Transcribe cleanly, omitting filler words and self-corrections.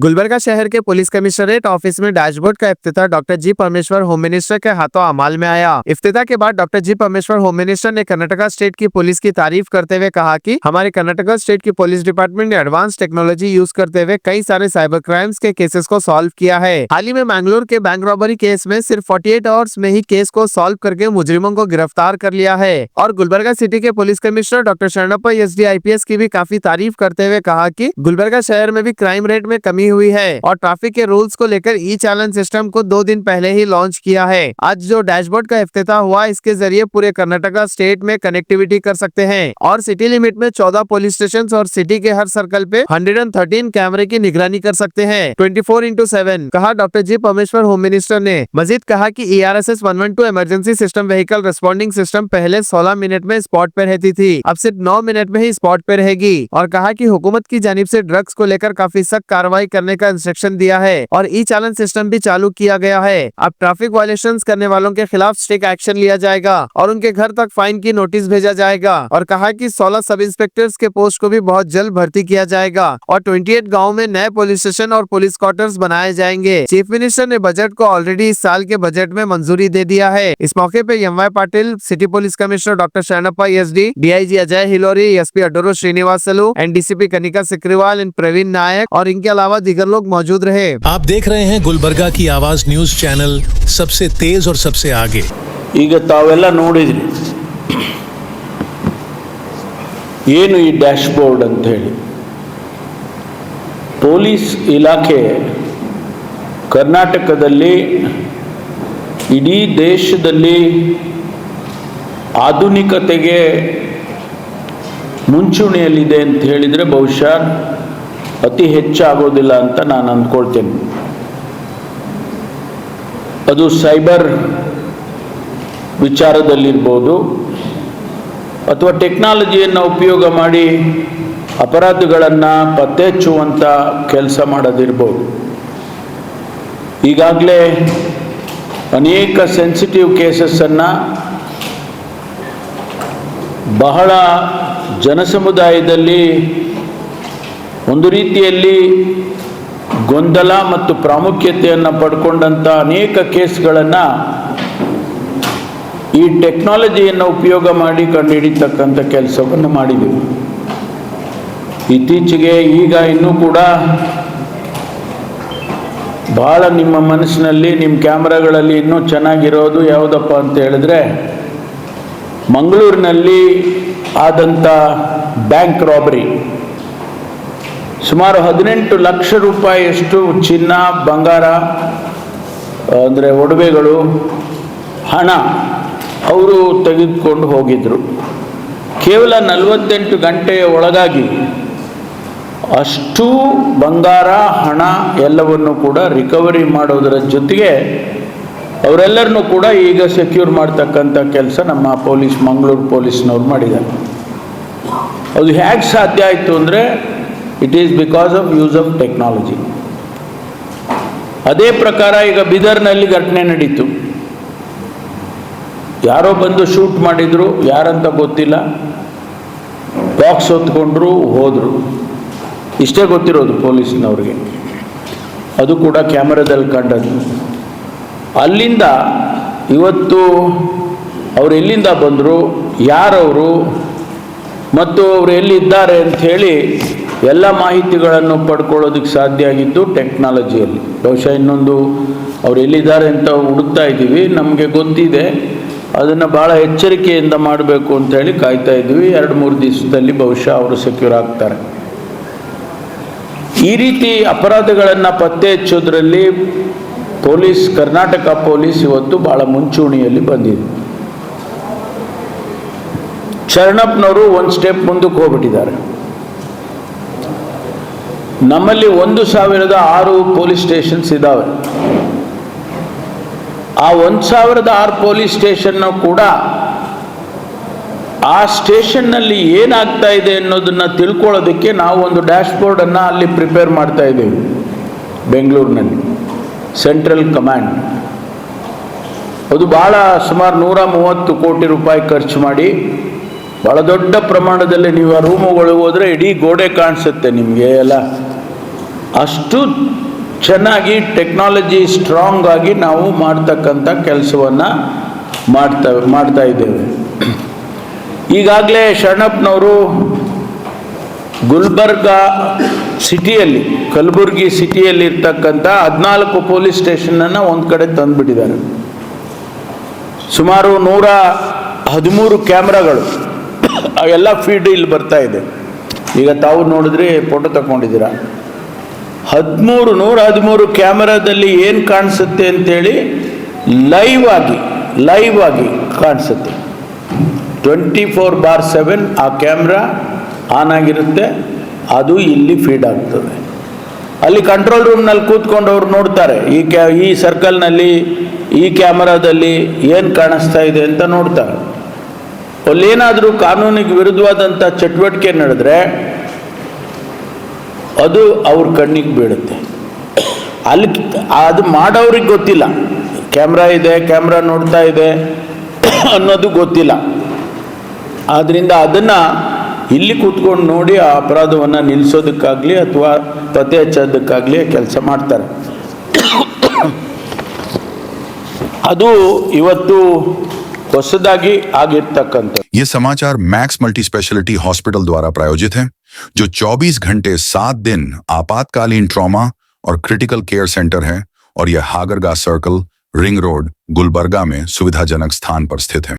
गुलबर्गा शहर के police commissionerate office में डैशबोर्ड का इफ्तिताह डॉक्टर जी परमेश्वर होम मिनिस्टर के हाथों अमाल में आया। इफ्तिताह के बाद डॉक्टर जी परमेश्वर होम मिनिस्टर ने कर्नाटका स्टेट की पुलिस की तारीफ करते हुए कहा कि हमारे कर्नाटका स्टेट की पुलिस डिपार्टमेंट ने एडवांस टेक्नोलॉजी यूज करते हुए कई सारे साइबर क्राइम्स के केसेस को सॉल्व किया है। हाल ही में मैंगलोर के बैंक रॉबरी केस में सिर्फ 48 आवर्स में ही केस को सॉल्व करके मुजरिमों को गिरफ्तार कर लिया है। और गुलबर्गा सिटी के police commissioner doctor Sharanappa SD IPS की भी काफी तारीफ करते हुए कहा कि गुलबर्गा शहर में भी क्राइम रेट में कमी हुई है और ट्रैफिक के रूल्स को लेकर ई चालान सिस्टम को 2 दिन पहले ही लॉन्च किया है। आज जो डैशबोर्ड का इफ्तिताह हुआ, इसके जरिए पूरे कर्नाटका स्टेट में कनेक्टिविटी कर सकते हैं और सिटी लिमिट में 14 पुलिस स्टेशन और सिटी के हर सर्कल पे 113 कैमरे की निगरानी कर सकते हैं 24/7, कहा डॉक्टर जी परमेश्वर होम मिनिस्टर ने। मजीद कहा कि ERSS 112 emergency system vehicle responding system पहले 16 मिनट में स्पॉट पे रहती थी, अब सिर्फ 9 मिनट में ही स्पॉट पे रहेगी और कहा कि हुकूमत की जानिब से ड्रग्स को लेकर काफी सख्त कार्रवाई करने का इंस्ट्रक्शन दिया है और ई चालान सिस्टम भी चालू किया गया है। अब ट्रैफिक वायलेशंस करने वालों के खिलाफ स्ट्रिक्ट एक्शन लिया जाएगा और उनके घर तक फाइन की नोटिस भेजा जाएगा और कहा कि 16 सब इंस्पेक्टर्स के पोस्ट को भी बहुत जल्द भर्ती किया जाएगा और 28 गाँव में नए पुलिस स्टेशन और पुलिस क्वार्टर्स बनाए जाएंगे। चीफ मिनिस्टर ने बजट को ऑलरेडी इस साल के बजट में मंजूरी दे दिया है। इस मौके पे MY Patil, city police commissioner doctor Sharanappa SD, DIG Ajay Hilori, SP Aduru Srinivasulu, NDCP Kanika Sikriwal, Praveen Nayak और इनके अलावा दीगर लोग मौजूद रहे। आप देख रहे हैं गुलबर्गा की आवाज न्यूज चैनल, सबसे तेज और सबसे आगे। ಈಗ ತಾವೆಲ್ಲ ನೋಡಿದ್ರಿ ಏನು ಈ ಡ್ಯಾಶ್ಬೋರ್ಡ್ ಅಂತ ಹೇಳಿ. ಪೊಲೀಸ್ ಇಲಾಖೆ ಕರ್ನಾಟಕದಲ್ಲಿ ಇಡೀ ದೇಶದಲ್ಲಿ ಆಧುನಿಕತೆಗೆ ಮುಂಚೂಣಿಯಲ್ಲಿದೆ ಅಂತ ಹೇಳಿದರೆ ಬಹುಶಃ ಅತಿ ಹೆಚ್ಚಾಗೋದಿಲ್ಲ ಅಂತ ನಾನು ಅಂದ್ಕೊಳ್ತೇನೆ. ಅದು ಸೈಬರ್ ವಿಚಾರದಲ್ಲಿರ್ಬೋದು ಅಥವಾ ಟೆಕ್ನಾಲಜಿಯನ್ನು ಉಪಯೋಗ ಮಾಡಿ ಅಪರಾಧಗಳನ್ನು ಪತ್ತೆ ಹಚ್ಚುವಂಥ ಕೆಲಸ ಮಾಡೋದಿರ್ಬೋದು. ಈಗಾಗಲೇ ಅನೇಕ ಸೆನ್ಸಿಟಿವ್ ಕೇಸಸ್ಸನ್ನು ಬಹಳ ಜನಸಮುದಾಯದಲ್ಲಿ ಒಂದು ರೀತಿಯಲ್ಲಿ ಗೊಂದಲ ಮತ್ತು ಪ್ರಾಮುಖ್ಯತೆಯನ್ನು ಪಡ್ಕೊಂಡಂಥ ಅನೇಕ ಕೇಸ್ಗಳನ್ನು ಈ ಟೆಕ್ನಾಲಜಿಯನ್ನು ಉಪಯೋಗ ಮಾಡಿ ಕಂಡುಹಿಡಿತಕ್ಕಂಥ ಕೆಲಸವನ್ನು ಮಾಡಿದ್ದೀವಿ. ಇತ್ತೀಚೆಗೆ ಈಗ ಇನ್ನೂ ಕೂಡ ಭಾಳ ನಿಮ್ಮ ಮನಸ್ಸಿನಲ್ಲಿ, ನಿಮ್ಮ ಕ್ಯಾಮ್ರಾಗಳಲ್ಲಿ ಇನ್ನೂ ಚೆನ್ನಾಗಿರೋದು ಯಾವುದಪ್ಪ ಅಂತ ಹೇಳಿದ್ರೆ, ಮಂಗಳೂರಿನಲ್ಲಿ ಆದಂಥ ಬ್ಯಾಂಕ್ ರಾಬರಿ. ಸುಮಾರು 18 ಲಕ್ಷ ರೂಪಾಯಿಯಷ್ಟು ಚಿನ್ನ, ಬಂಗಾರ, ಅಂದರೆ ಒಡವೆಗಳು, ಹಣ ಅವರು ತೆಗೆದುಕೊಂಡು ಹೋಗಿದ್ರು. ಕೇವಲ 48 ಗಂಟೆಯ ಒಳಗಾಗಿ ಅಷ್ಟು ಬಂಗಾರ, ಹಣ ಎಲ್ಲವನ್ನು ಕೂಡ ರಿಕವರಿ ಮಾಡೋದರ ಜೊತೆಗೆ ಅವರೆಲ್ಲರನ್ನೂ ಕೂಡ ಈಗ ಸೆಕ್ಯೂರ್ ಮಾಡ್ತಕ್ಕಂಥ ಕೆಲಸ ನಮ್ಮ ಪೊಲೀಸ್, ಮಂಗಳೂರು ಪೊಲೀಸ್ನವ್ರು ಮಾಡಿದ್ದಾರೆ. ಅದು ಹೇಗೆ ಸಾಧ್ಯ ಆಯಿತು ಅಂದರೆ it is because of use of technology. ಅದೇ ಪ್ರಕಾರ ಈಗ ಬೀದರ್ನಲ್ಲಿ ಘಟನೆ ನಡೀತು. ಯಾರೋ ಬಂದು ಶೂಟ್ ಮಾಡಿದ್ರು, ಯಾರಂತ ಗೊತ್ತಿಲ್ಲ, ಬಾಕ್ಸ್ ಹೊತ್ಕೊಂಡ್ರು, ಹೋದರು. ಇಷ್ಟೇ ಗೊತ್ತಿರೋದು ಪೊಲೀಸಿನವ್ರಿಗೆ. ಅದು ಕೂಡ ಕ್ಯಾಮರಾದಲ್ಲಿ ಕಂಡದ್ದು. ಅಲ್ಲಿಂದ ಇವತ್ತು ಅವರು ಎಲ್ಲಿಂದ ಬಂದರು, ಯಾರವರು ಮತ್ತು ಅವರು ಎಲ್ಲಿದ್ದಾರೆ ಅಂಥೇಳಿ ಎಲ್ಲ ಮಾಹಿತಿಗಳನ್ನು ಪಡ್ಕೊಳ್ಳೋದಕ್ಕೆ ಸಾಧ್ಯ ಆಗಿದ್ದು ಟೆಕ್ನಾಲಜಿಯಲ್ಲಿ. ಬಹುಶಃ ಇನ್ನೊಂದು ಅವ್ರು ಎಲ್ಲಿದ್ದಾರೆ ಅಂತ ಹುಡುಕ್ತಾ ಇದ್ದೀವಿ, ನಮಗೆ ಗೊತ್ತಿದೆ, ಅದನ್ನು ಭಾಳ ಎಚ್ಚರಿಕೆಯಿಂದ ಮಾಡಬೇಕು ಅಂಥೇಳಿ ಕಾಯ್ತಾ ಇದ್ದೀವಿ. 2-3 ದಿವಸದಲ್ಲಿ ಬಹುಶಃ ಅವರು ಸೆಕ್ಯೂರ್ ಆಗ್ತಾರೆ. ಈ ರೀತಿ ಅಪರಾಧಗಳನ್ನು ಪತ್ತೆ ಹಚ್ಚೋದ್ರಲ್ಲಿ ಪೊಲೀಸ್, ಕರ್ನಾಟಕ ಪೊಲೀಸ್ ಇವತ್ತು ಭಾಳ ಮುಂಚೂಣಿಯಲ್ಲಿ ಬಂದಿದೆ. ಶರಣಪ್ಪನವರು ಒಂದು ಸ್ಟೆಪ್ ಮುಂದಕ್ಕೆ ಹೋಗ್ಬಿಟ್ಟಿದ್ದಾರೆ. ನಮ್ಮಲ್ಲಿ 1006 ಪೊಲೀಸ್ ಸ್ಟೇಷನ್ಸ್ ಇದ್ದಾವೆ. ಆ 1006 ಪೊಲೀಸ್ ಸ್ಟೇಷನ್ನು ಕೂಡ ಆ ಸ್ಟೇಷನ್ನಲ್ಲಿ ಏನಾಗ್ತಾ ಇದೆ ಅನ್ನೋದನ್ನು ತಿಳ್ಕೊಳ್ಳೋದಕ್ಕೆ ನಾವು ಒಂದು ಡ್ಯಾಶ್ಬೋರ್ಡನ್ನು ಅಲ್ಲಿ ಪ್ರಿಪೇರ್ ಮಾಡ್ತಾ ಇದ್ದೀವಿ ಬೆಂಗಳೂರಿನಲ್ಲಿ, ಸೆಂಟ್ರಲ್ ಕಮಾಂಡ್. ಅದು ಭಾಳ ಸುಮಾರು 130 ಕೋಟಿ ರೂಪಾಯಿ ಖರ್ಚು ಮಾಡಿ ಭಾಳ ದೊಡ್ಡ ಪ್ರಮಾಣದಲ್ಲಿ ನೀವು ಆ ರೂಮುಗಳು ಹೋದರೆ ಇಡೀ ಗೋಡೆ ಕಾಣಿಸುತ್ತೆ ನಿಮಗೆ ಎಲ್ಲ. ಅಷ್ಟು ಚೆನ್ನಾಗಿ ಟೆಕ್ನಾಲಜಿ ಸ್ಟ್ರಾಂಗ್ ಆಗಿ ನಾವು ಮಾಡ್ತಕ್ಕಂಥ ಕೆಲಸವನ್ನು ಮಾಡ್ತಾ ಇದ್ದೇವೆ. ಈಗಾಗಲೇ ಶರಣಪ್ಪನವರು ಗುಲ್ಬರ್ಗ ಸಿಟಿಯಲ್ಲಿ, ಕಲಬುರಗಿ ಸಿಟಿಯಲ್ಲಿ ಇರ್ತಕ್ಕಂಥ 14 ಪೊಲೀಸ್ ಸ್ಟೇಷನನ್ನು ಒಂದು ಕಡೆ ತಂದುಬಿಟ್ಟಿದ್ದಾರೆ. ಸುಮಾರು 113 ಕ್ಯಾಮ್ರಾಗಳು ಎಲ್ಲ ಫೀಡ್ ಇಲ್ಲಿ ಬರ್ತಾ ಇದೆ. ಈಗ ತಾವು ನೋಡಿದ್ರೆ ಫೋಟೋ ತಗೊಂಡಿದ್ದೀರಾ. 113 ಕ್ಯಾಮರಾದಲ್ಲಿ ಏನು ಕಾಣಿಸುತ್ತೆ ಅಂತೇಳಿ ಲೈವ್ ಆಗಿ ಕಾಣಿಸುತ್ತೆ. 24/7 ಆ ಕ್ಯಾಮ್ರಾ ಆನ್ ಆಗಿರುತ್ತೆ, ಅದು ಇಲ್ಲಿ ಫೀಡ್ ಆಗ್ತದೆ. ಅಲ್ಲಿ ಕಂಟ್ರೋಲ್ ರೂಮ್ನಲ್ಲಿ ಕೂತ್ಕೊಂಡು ಅವ್ರು ನೋಡ್ತಾರೆ, ಈ ಸರ್ಕಲ್ನಲ್ಲಿ ಈ ಕ್ಯಾಮರಾದಲ್ಲಿ ಏನು ಕಾಣಿಸ್ತಾ ಇದೆ ಅಂತ ನೋಡ್ತಾರೆ. ಅಲ್ಲೇನಾದರೂ ಕಾನೂನಿಗೆ ವಿರುದ್ಧವಾದಂಥ ಚಟುವಟಿಕೆ ನಡೆದ್ರೆ ಅದು ಅವ್ರ ಕಣ್ಣಿಗೆ ಬೀಳುತ್ತೆ. ಅಲ್ಲಿ ಅದು ಮಾಡೋರಿಗೆ ಗೊತ್ತಿಲ್ಲ, ಕ್ಯಾಮ್ರಾ ಇದೆ, ಕ್ಯಾಮ್ರಾ ನೋಡ್ತಾ ಇದೆ ಅನ್ನೋದು ಗೊತ್ತಿಲ್ಲ. ಆದ್ದರಿಂದ ಅದನ್ನು ಇಲ್ಲಿ ಕೂತ್ಕೊಂಡು ನೋಡಿ ಆ ಅಪರಾಧವನ್ನು ನಿಲ್ಲಿಸೋದಕ್ಕಾಗಲಿ ಅಥವಾ ಪತ್ತೆ ಹಚ್ಚೋದಕ್ಕಾಗಲಿ ಕೆಲಸ ಮಾಡ್ತಾರೆ. ಅದು ಇವತ್ತು ಹೊಸದಾಗಿ ಆಗಿರ್ತಕ್ಕಂಥ. ये समाचार मैक्स मल्टी स्पेशलिटी हॉस्पिटल द्वारा प्रायोजित है, जो 24 घंटे 7 दिन आपातकालीन ट्रॉमा और क्रिटिकल केयर सेंटर है और यह Hagarga circle, ring road, Gulbarga में सुविधाजनक स्थान पर स्थित है.